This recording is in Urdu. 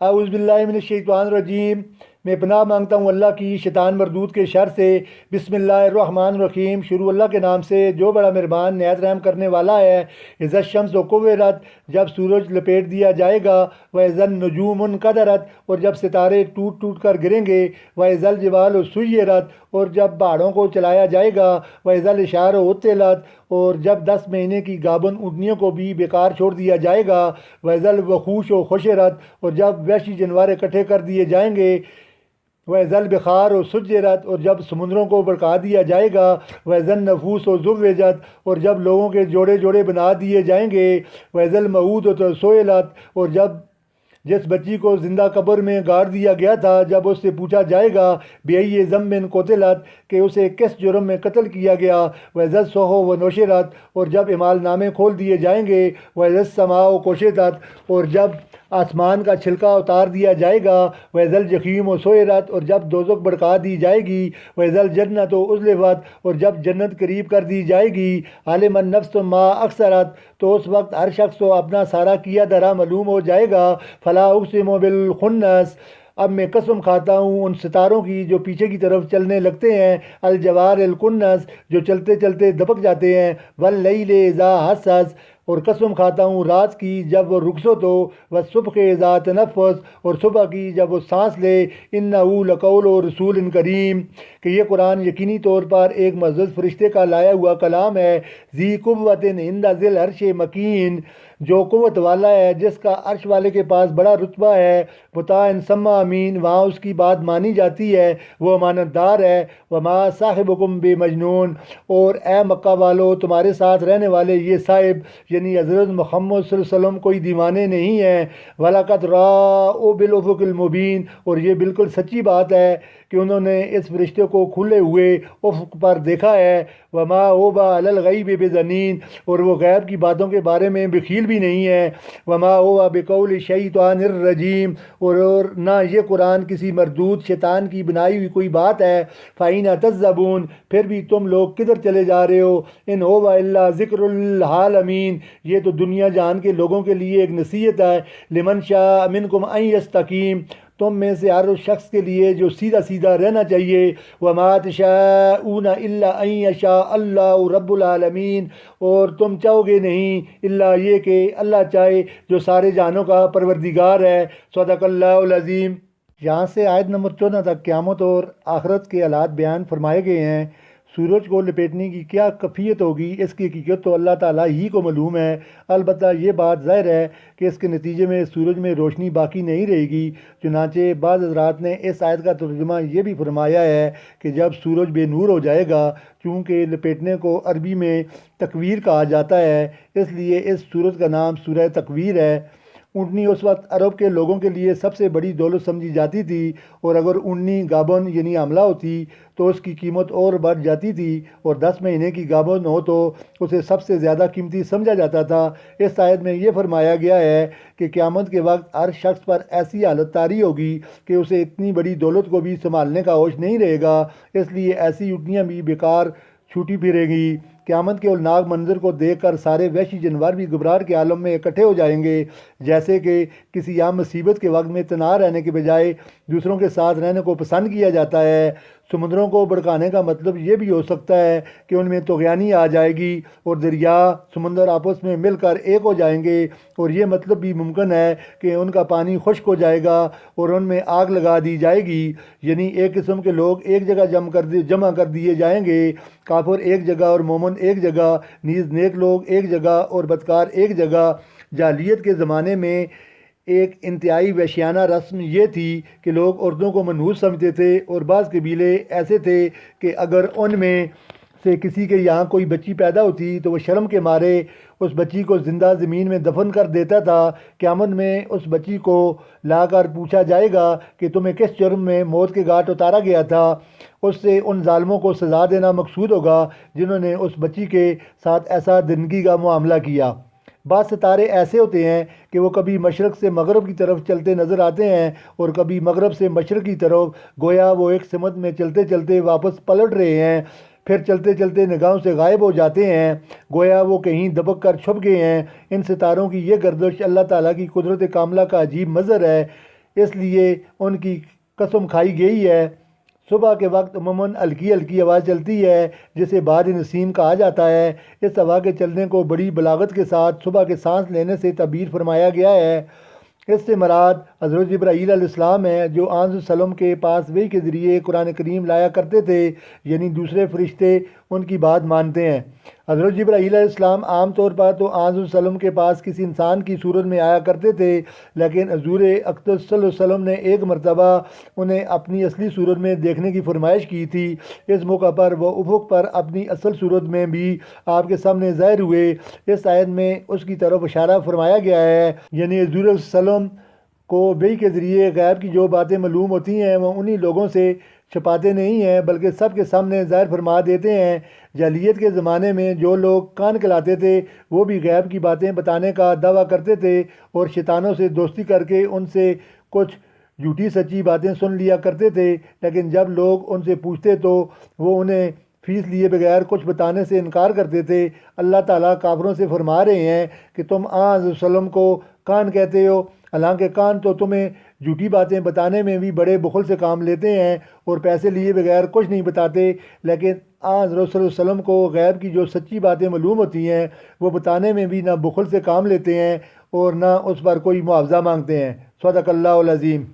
اعوذ باللہ من الشیطان الرجیم۔ میں پناہ مانگتا ہوں اللہ کی شیطان مردود کے شر سے۔ بسم اللہ الرحمن الرحیم۔ شروع اللہ کے نام سے جو بڑا مہربان نہایت رحم کرنے والا ہے۔ اذا الشمس کورت، جب سورج لپیٹ دیا جائے گا۔ واذا النجوم انکدرت، اور جب ستارے ٹوٹ ٹوٹ کر گریں گے۔ واذا الجبال سیرت، اور جب پہاڑوں کو چلایا جائے گا۔ واذا العشار عطلت، اور جب 10 مہینے کی گابن اونٹنیوں کو بھی بیکار چھوڑ دیا جائے گا۔ واذا الوحوش حشرت، اور جب وحشی جانور اکٹھے کر دیے جائیں گے۔ وَإِذَا الْبِحَارُ سُجِّرَتْ، اور جب سمندروں کو بھڑکا دیا جائے گا۔ وَإِذَا النُّفُوسُ زُوِّجَتْ، اور جب لوگوں کے جوڑے جوڑے بنا دیے جائیں گے۔ وَإِذَا الْمَوْءُودَةُ سُئِلَتْ، اور جب جس بچی کو زندہ قبر میں گاڑ دیا گیا تھا، جب اس سے پوچھا جائے گا بِأَيِّ ذَنبٍ قُتِلَتْ، کہ اسے کس جرم میں قتل کیا گیا۔ وَإِذَا الصُّحُفُ نُشِرَتْ، اور جب اعمال نامے کھول دیے جائیں گے۔ وَإِذَا السَّمَاءُ كُشِطَتْ، اور جب آسمان کا چھلکا اتار دیا جائے گا۔ وَإِذَا الْجَحِيمُ سُعِرَتْ، اور جب دوزخ بھڑکا دی جائے گی۔ وَإِذَا الْجَنَّةُ أُزْلِفَتْ، اور جب جنت قریب کر دی جائے گی۔ عَلِمَتْ نَفْسٌ مَا أَكْسَبَتْ، تو اس وقت ہر شخص کو اپنا سارا کیا دھرا معلوم ہو جائے گا۔ فَلَا أُقْسِمُ بِالْخُنَّسِ، اب میں قسم کھاتا ہوں ان ستاروں کی جو پیچھے کی طرف چلنے لگتے ہیں۔ الجوار الکنس، جو چلتے چلتے دبک جاتے ہیں۔ واللیل اذا حسس، اور قسم کھاتا ہوں رات کی جب وہ رخصت ہو۔ والصبح اذا تنفس، اور صبح کی جب وہ سانس لے۔ انہ لقول رسول کریم، کہ یہ قرآن یقینی طور پر ایک معزز فرشتے کا لایا ہوا کلام ہے۔ ذی قوت عند ذی العرش مکین، جو قوت والا ہے جس کا عرش والے کے پاس بڑا رتبہ ہے۔ مطاع ثم امین، وہاں اس کی بات مانی جاتی ہے، وہ امانت دار ہے۔ وما صاحبکم بمجنون، اور اے مکہ والو تمہارے ساتھ رہنے والے یہ صاحب یعنی حضرت محمد صلی اللہ علیہ وسلم کوئی دیوانے نہیں ہیں۔ وَلَقَدْ رَأَوْا بِالْأُفُقِ الْمُبِينِ، اور یہ بالکل سچی بات ہے کہ انہوں نے اس فرشتے کو کھلے ہوئے افق پر دیکھا ہے۔ وَمَا هُوَ عَلَى الْغَيْبِ بِضَنِينٍ، اور وہ غیب کی باتوں کے بارے میں بخیل بھی نہیں ہے۔ وَمَا هُوَ بِقَوْلِ الشَّيْطَانِ الرَّجِيمِ، اور نہ یہ قرآن کسی مردود شیطان کی بنائی ہوئی کوئی بات ہے۔ فَأَيْنَ تَذْهَبُونَ، پھر بھی تم لوگ کدھر چلے جا رہے ہو۔ إِنْ هُوَ إِلَّا ذِكْرٌ لِلْعَالَمِينَ، یہ تو دنیا جہان کے لوگوں کے لیے ایک نصیحت ہے۔ لِمَنْ شَاءَ مِنْكُمْ أَنْ يَسْتَقِيمَ، تم میں سے ہر اس شخص کے لیے جو سیدھا سیدھا رہنا چاہیے۔ وَمَا تَشَاءُونَ إِلَّا أَن يَشَاءَ اللَّهُ رَبُّ الْعَالَمِينَ، اور تم چاہو گے نہیں الا یہ کہ اللہ چاہے جو سارے جہانوں کا پروردگار ہے۔ صدق اللہ العظیم۔ یہاں سے آیت نمبر 14 تک قیامت اور آخرت کے حالات بیان فرمائے گئے ہیں۔ سورج کو لپیٹنے کی کیا کیفیت ہوگی، اس کی حقیقت تو اللہ تعالیٰ ہی کو معلوم ہے۔ البتہ یہ بات ظاہر ہے کہ اس کے نتیجے میں سورج میں روشنی باقی نہیں رہے گی۔ چنانچہ بعض حضرات نے اس آیت کا ترجمہ یہ بھی فرمایا ہے کہ جب سورج بے نور ہو جائے گا، چونکہ لپیٹنے کو عربی میں تکویر کہا جاتا ہے، اس لیے اس سورج کا نام سورہ تکویر ہے۔ اونٹنی اس وقت عرب کے لوگوں کے لیے سب سے بڑی دولت سمجھی جاتی تھی، اور اگر اونٹنی گابن یعنی حاملہ ہوتی تو اس کی قیمت اور بڑھ جاتی تھی، اور 10 مہینے کی گابن ہو تو اسے سب سے زیادہ قیمتی سمجھا جاتا تھا۔ اس آیت میں یہ فرمایا گیا ہے کہ قیامت کے وقت ہر شخص پر ایسی حالت طاری ہوگی کہ اسے اتنی بڑی دولت کو بھی سنبھالنے کا ہوش نہیں رہے گا، اس لیے ایسی اونٹنیاں بھی بیکار چھوٹی پھریں گی۔ قیامت کے ہولناک منظر کو دیکھ کر سارے وحشی جانور بھی گھبراہٹ کے عالم میں اکٹھے ہو جائیں گے، جیسے کہ کسی عام مصیبت کے وقت میں تنہا رہنے کے بجائے دوسروں کے ساتھ رہنے کو پسند کیا جاتا ہے۔ سمندروں کو بھڑکانے کا مطلب یہ بھی ہو سکتا ہے کہ ان میں طغیانی آ جائے گی، اور دریا سمندر آپس میں مل کر ایک ہو جائیں گے، اور یہ مطلب بھی ممکن ہے کہ ان کا پانی خشک ہو جائے گا اور ان میں آگ لگا دی جائے گی، یعنی ایک قسم کے لوگ ایک جگہ جمع کر دیے جائیں گے، کافر ایک جگہ اور مومن ایک جگہ، نیز نیک لوگ ایک جگہ اور بدکار ایک جگہ۔ جاہلیت کے زمانے میں ایک انتہائی وحشیانہ رسم یہ تھی کہ لوگ عورتوں کو منحوس سمجھتے تھے، اور بعض قبیلے ایسے تھے کہ اگر ان میں سے کسی کے یہاں کوئی بچی پیدا ہوتی تو وہ شرم کے مارے اس بچی کو زندہ زمین میں دفن کر دیتا تھا۔ قیامت میں اس بچی کو لا کر پوچھا جائے گا کہ تمہیں کس جرم میں موت کے گھاٹ اتارا گیا تھا۔ اس سے ان ظالموں کو سزا دینا مقصود ہوگا جنہوں نے اس بچی کے ساتھ ایسا درندگی کا معاملہ کیا۔ بعض ستارے ایسے ہوتے ہیں کہ وہ کبھی مشرق سے مغرب کی طرف چلتے نظر آتے ہیں اور کبھی مغرب سے مشرق کی طرف، گویا وہ ایک سمت میں چلتے چلتے واپس پلٹ رہے ہیں، پھر چلتے چلتے نگاہوں سے غائب ہو جاتے ہیں، گویا وہ کہیں دبک کر چھپ گئے ہیں۔ ان ستاروں کی یہ گردش اللہ تعالیٰ کی قدرت کاملہ کا عجیب منظر ہے۔ اس لیے ان کی قسم کھائی گئی ہے۔ صبح کے وقت عموماً ہلکی ہلکی آواز چلتی ہے جسے باد نسیم کہا جاتا ہے۔ اس ہوا کے چلنے کو بڑی بلاغت کے ساتھ صبح کے سانس لینے سے تعبیر فرمایا گیا ہے۔ اس سے مراد حضرت جبرائیل علیہ السلام ہے جو آن وسلم کے پاس وحی کے ذریعے قرآن کریم لایا کرتے تھے، یعنی دوسرے فرشتے ان کی بات مانتے ہیں۔ حضرت جبرائیل علیہ السلام عام طور پر تو آن وسلم کے پاس کسی انسان کی صورت میں آیا کرتے تھے، لیکن حضور اقدس صلی اللہ علیہ وسلم نے ایک مرتبہ انہیں اپنی اصلی صورت میں دیکھنے کی فرمائش کی تھی۔ اس موقع پر وہ افق پر اپنی اصل صورت میں بھی آپ کے سامنے ظاہر ہوئے۔ اس آیت میں اس کی طرف اشارہ فرمایا گیا ہے، یعنی حضور علیہ السلام کو وحی کے ذریعے غیب کی جو باتیں معلوم ہوتی ہیں وہ انہی لوگوں سے چھپاتے نہیں ہیں بلکہ سب کے سامنے ظاہر فرما دیتے ہیں۔ جاہلیت کے زمانے میں جو لوگ کان کھلاتے تھے وہ بھی غیب کی باتیں بتانے کا دعویٰ کرتے تھے اور شیطانوں سے دوستی کر کے ان سے کچھ جھوٹی سچی باتیں سن لیا کرتے تھے، لیکن جب لوگ ان سے پوچھتے تو وہ انہیں فیس لیے بغیر کچھ بتانے سے انکار کرتے تھے۔ اللہ تعالیٰ کافروں سے فرما رہے ہیں کہ تم آن وسلم کو کان کہتے ہو، حالانکہ کان تو تمہیں جھوٹی باتیں بتانے میں بھی بڑے بخل سے کام لیتے ہیں اور پیسے لیے بغیر کچھ نہیں بتاتے، لیکن حضرت صلی اللہ علیہ وسلم کو غیب کی جو سچی باتیں معلوم ہوتی ہیں وہ بتانے میں بھی نہ بخل سے کام لیتے ہیں اور نہ اس پر کوئی معاوضہ مانگتے ہیں۔ صدق اللہ العظیم۔